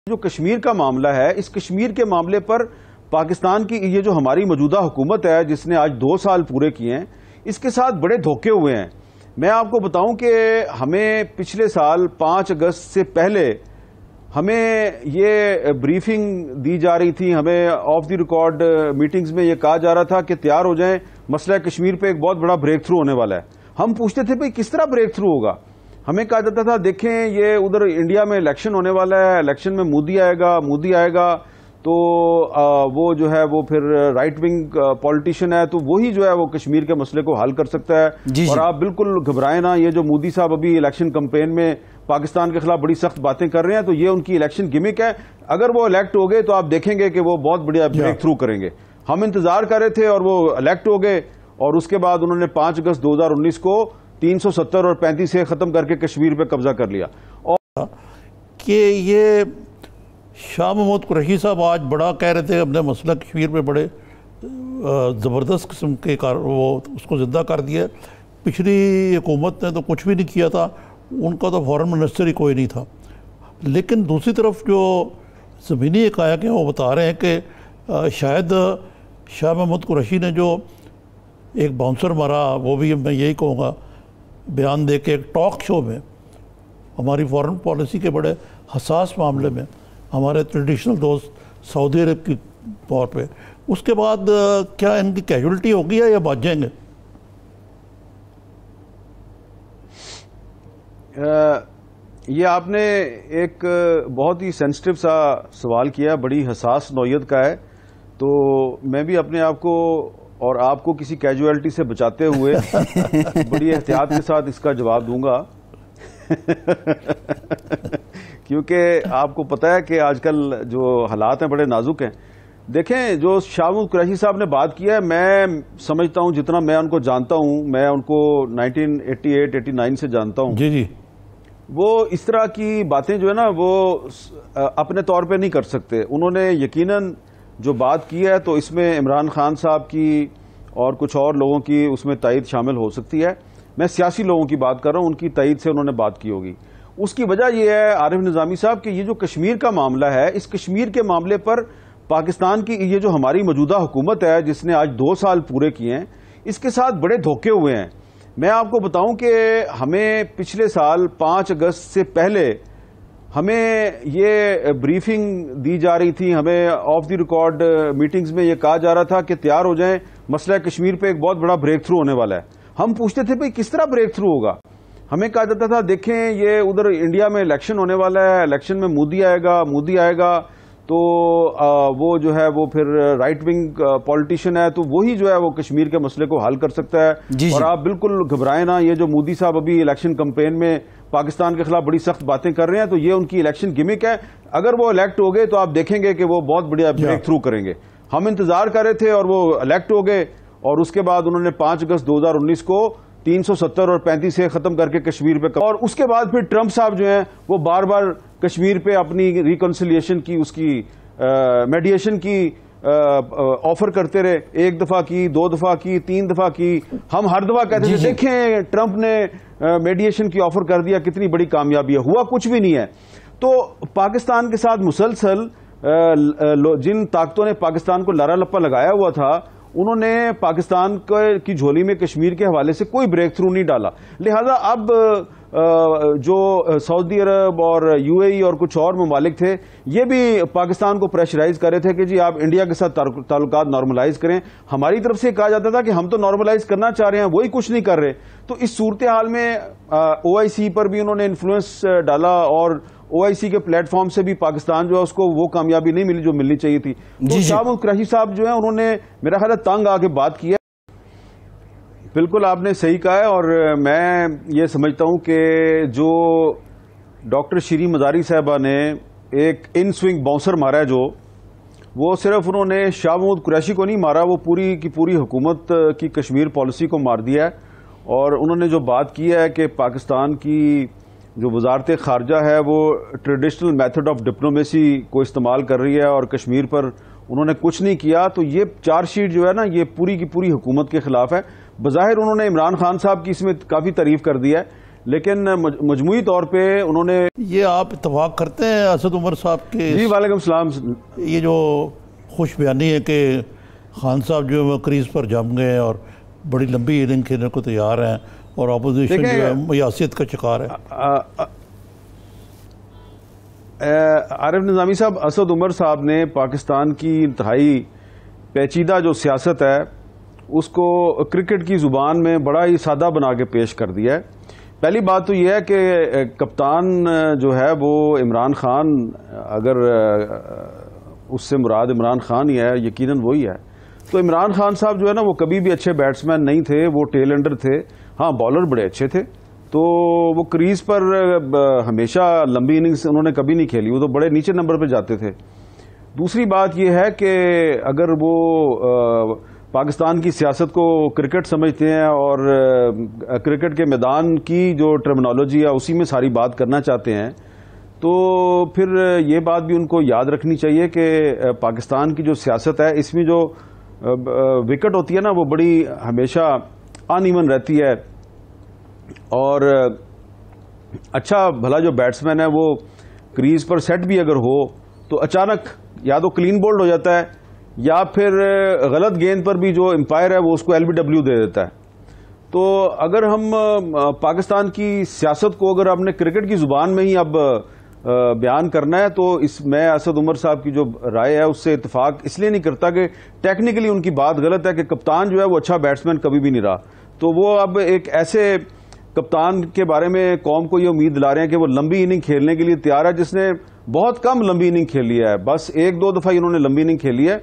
جو کشمیر کا معاملہ ہے، اس کشمیر کے معاملے پر پاکستان کی یہ جو ہماری موجودہ حکومت ہے جس نے آج 2 سال پورے کیے ہیں، اس کے ساتھ بڑے دھوکے ہوئے ہیں۔ میں آپ کو بتاؤں کہ ہمیں پچھلے سال 5 اگست سے پہلے ہمیں یہ بریفنگ دی جا رہی تھی، ہمیں آف دی ریکارڈ میٹنگز میں یہ کہا جا رہا تھا کہ تیار ہو جائیں، مسئلہ کشمیر پہ ایک بہت بڑا بریک تھرو ہونے والا ہے۔ ہم پوچھتے تھے بھئی کس طرح بریک تھرو ہوگا؟ ہمیں کہا جاتا تھا دیکھیں یہ ادھر انڈیا میں الیکشن ہونے والا ہے، الیکشن میں مودی آئے گا تو وہ جو ہے وہ پھر رائٹ ونگ پولیٹیشین ہے تو وہی جو ہے وہ کشمیر کے مسئلے کو حل کر سکتا ہے۔ اور آپ بالکل گھبرائیں نہ، یہ جو مودی صاحب ابھی الیکشن کمپین میں پاکستان کے خلاف بڑی سخت باتیں کر رہے ہیں تو یہ ان کی الیکشن گمک ہے، اگر وہ الیکٹ ہو گئے تو آپ دیکھیں گے کہ وہ بہت بڑا بریک تھرو کریں گے۔ ہم انتظار کر رہے تھے اور وہ الیکٹ ہو گئے، اور اس کے بعد انہوں نے 5 اگست 2019 کو 370 اور 35 سے ختم کر کے کشمیر پہ قبضہ کر لیا۔ اور کہ یہ شاہ محمود قریشی صاحب آج بڑا کہہ رہے تھے اپنے مسئلہ کشمیر پہ بڑے زبردست قسم کے وہ اس کو زندہ کر دیا۔ پچھلی حکومت نے تو کچھ بھی نہیں کیا تھا، ان کا تو فورن منسٹر ہی کوئی نہیں تھا۔ لیکن دوسری طرف جو زمینی حقائق ہیں وہ بتا رہے ہیں کہ شاید شاہ محمود قریشی نے جو ایک باؤنسر مارا، وہ بھی میں یہی کہوں گا بیان دے کے ایک ٹاک شو میں ہماری فورن پالیسی کے بڑے حساس معاملے میں ہمارے ٹریڈیشنل دوست سعودی عرب کی طور پہ، اس کے بعد کیا ان کی کیجولٹی ہوگی یا بچ جائیں گے؟ یہ آپ نے ایک بہت ہی سینسٹیو سا سوال کیا، بڑی حساس نوعیت کا ہے، تو میں بھی اپنے آپ کو اور آپ کو کسی کیجویلٹی سے بچاتے ہوئے بڑی احتیاط کے ساتھ اس کا جواب دوں گا کیونکہ آپ کو پتہ ہے کہ آج کل جو حالات ہیں بڑے نازک ہیں۔ دیکھیں جو شاہ محمود قریشی صاحب نے بات کی ہے، میں سمجھتا ہوں جتنا میں ان کو جانتا ہوں، میں ان کو 1988-89 سے جانتا ہوں، جی وہ اس طرح کی باتیں جو ہے نا وہ اپنے طور پہ نہیں کر سکتے۔ انہوں نے یقیناً جو بات کی ہے تو اس میں عمران خان صاحب کی اور کچھ اور لوگوں کی اس میں تائید شامل ہو سکتی ہے۔ میں سیاسی لوگوں کی بات کر رہا ہوں، ان کی تائید سے انہوں نے بات کی ہوگی۔ اس کی وجہ یہ ہے عارف نظامی صاحب کہ یہ جو کشمیر کا معاملہ ہے، اس کشمیر کے معاملے پر پاکستان کی یہ جو ہماری موجودہ حکومت ہے جس نے آج 2 سال پورے کیے ہیں، اس کے ساتھ بڑے دھوکے ہوئے ہیں۔ میں آپ کو بتاؤں کہ ہمیں پچھلے سال 5 اگست سے پہلے ہمیں یہ بریفنگ دی جا رہی تھی، ہمیں آف دی ریکارڈ میٹنگز میں یہ کہا جا رہا تھا کہ تیار ہو جائیں، مسئلہ کشمیر پہ ایک بہت بڑا بریک تھرو ہونے والا ہے۔ ہم پوچھتے تھے بھئی کس طرح بریک تھرو ہوگا؟ ہمیں کہا جاتا تھا دیکھیں یہ ادھر انڈیا میں الیکشن ہونے والا ہے، الیکشن میں مودی آئے گا تو وہ جو ہے وہ پھر رائٹ ونگ پولیٹیشین ہے تو وہی جو ہے وہ کشمیر کے مسئلے کو حل کر سکتا ہے۔ اور آپ بالکل گھبرائیں نہ، یہ جو مودی صاحب ابھی الیکشن کمپین میں پاکستان کے خلاف بڑی سخت باتیں کر رہے ہیں تو یہ ان کی الیکشن گمک ہے، اگر وہ الیکٹ ہو گئے تو آپ دیکھیں گے کہ وہ بہت بڑا بریک تھرو کریں گے۔ ہم انتظار کر رہے تھے اور وہ الیکٹ ہو گئے، اور اس کے بعد انہوں نے 5 اگست 2019 کو 370 اور 35 سے ختم کر کے کشمیر پہ، اور اس کے بعد پھر ٹرمپ صاحب جو ہیں وہ بار بار کشمیر پہ اپنی ریکنسیلیشن کی، اس کی میڈیشن کی آفر کرتے رہے، 1 دفعہ کی، 2 دفعہ کی، 3 دفعہ کی۔ ہم ہر دفعہ کہتے تھے دیکھیں ٹرمپ نے میڈیشن کی آفر کر دیا، کتنی بڑی کامیابی ہے، ہوا کچھ بھی نہیں ہے۔ تو پاکستان کے ساتھ مسلسل جن طاقتوں نے پاکستان کو لارا لپا لگایا ہوا تھا، انہوں نے پاکستان کی جھولی میں کشمیر کے حوالے سے کوئی بریک تھرو نہیں ڈالا۔ لہذا اب جو سعودی عرب اور UAE اور کچھ اور ممالک تھے، یہ بھی پاکستان کو پریشرائز کر رہے تھے کہ جی آپ انڈیا کے ساتھ تعلقات نارملائز کریں۔ ہماری طرف سے کہا جاتا تھا کہ ہم تو نارملائز کرنا چاہ رہے ہیں، وہی کچھ نہیں کر رہے۔ تو اس صورتحال میں OIC پر بھی انہوں نے انفلوئنس ڈالا، اور OIC کے پلیٹ فارم سے بھی پاکستان جو ہے اس کو وہ کامیابی نہیں ملی جو ملنی چاہیے تھی۔ تو شاہ محمود قریشی صاحب جو ہیں انہوں نے میرا خیال ہے تنگ آ کے بات کی ہے۔ بالکل آپ نے صحیح کہا ہے، اور میں یہ سمجھتا ہوں کہ جو ڈاکٹر شیریں مزاری صاحبہ نے ایک ان سوئنگ باؤنسر مارا ہے، جو وہ صرف انہوں نے شاہ محمود قریشی کو نہیں مارا، وہ پوری کی پوری حکومت کی کشمیر پالیسی کو مار دیا ہے۔ اور انہوں نے جو بات کی ہے کہ پاکستان کی جو وزارت خارجہ ہے وہ ٹریڈیشنل میتھڈ آف ڈپلومیسی کو استعمال کر رہی ہے اور کشمیر پر انہوں نے کچھ نہیں کیا، تو یہ چارج شیٹ جو ہے نا یہ پوری کی پوری حکومت کے خلاف ہے۔ بظاہر انہوں نے عمران خان صاحب کی اس میں کافی تعریف کر دی ہے، لیکن مجموعی طور پہ انہوں نے یہ آپ اتفاق کرتے ہیں اسد عمر صاحب کے جی وعلیکم السلام یہ جو خوش بیانی ہے کہ خان صاحب جو ہے وہ کریز پر جم گئے ہیں اور بڑی لمبی اننگ کھیلنے کو تیار ہیں اور اپوزیشن جو ہے میاست کا شکار ہے؟ عارف نظامی صاحب، اسد عمر صاحب نے پاکستان کی انتہائی پیچیدہ جو سیاست ہے اس کو کرکٹ کی زبان میں بڑا ہی سادہ بنا کے پیش کر دیا ہے. پہلی بات تو یہ ہے کہ کپتان جو ہے وہ عمران خان، اگر اس سے مراد عمران خان ہی ہے، یقیناً وہی ہے. تو عمران خان صاحب جو ہے نا وہ کبھی بھی اچھے بیٹسمین نہیں تھے، وہ ٹیل اینڈر تھے. ہاں بالر بڑے اچھے تھے، تو وہ کریز پر ہمیشہ لمبی اننگز انہوں نے کبھی نہیں کھیلی، وہ تو بڑے نیچے نمبر پہ جاتے تھے. دوسری بات یہ ہے کہ اگر وہ پاکستان کی سیاست کو کرکٹ سمجھتے ہیں اور کرکٹ کے میدان کی جو ٹرمنالوجی ہے اسی میں ساری بات کرنا چاہتے ہیں، تو پھر یہ بات بھی ان کو یاد رکھنی چاہیے کہ پاکستان کی جو سیاست ہے اس میں جو وکٹ ہوتی ہے نا وہ بڑی ہمیشہ ان ایون رہتی ہے، اور اچھا بھلا جو بیٹسمین ہے وہ کریز پر سیٹ بھی اگر ہو تو اچانک یا تو کلین بولڈ ہو جاتا ہے یا پھر غلط گیند پر بھی جو امپائر ہے وہ اس کو ایل بی ڈبلیو دے دیتا ہے. تو اگر ہم پاکستان کی سیاست کو اگر ہم نے کرکٹ کی زبان میں ہی اب بیان کرنا ہے تو اس میں اسد عمر صاحب کی جو رائے ہے اس سے اتفاق اس لیے نہیں کرتا کہ ٹیکنیکلی ان کی بات غلط ہے کہ کپتان جو ہے وہ اچھا بیٹسمین کبھی بھی نہیں رہا. تو وہ اب ایک ایسے کپتان کے بارے میں قوم کو یہ امید دلا رہے ہیں کہ وہ لمبی اننگ کھیلنے کے لیے تیار ہے جس نے بہت کم لمبی اننگ کھیلی ہے، بس ایک دو دفعہ انہوں نے لمبی اننگ کھیلی ہے.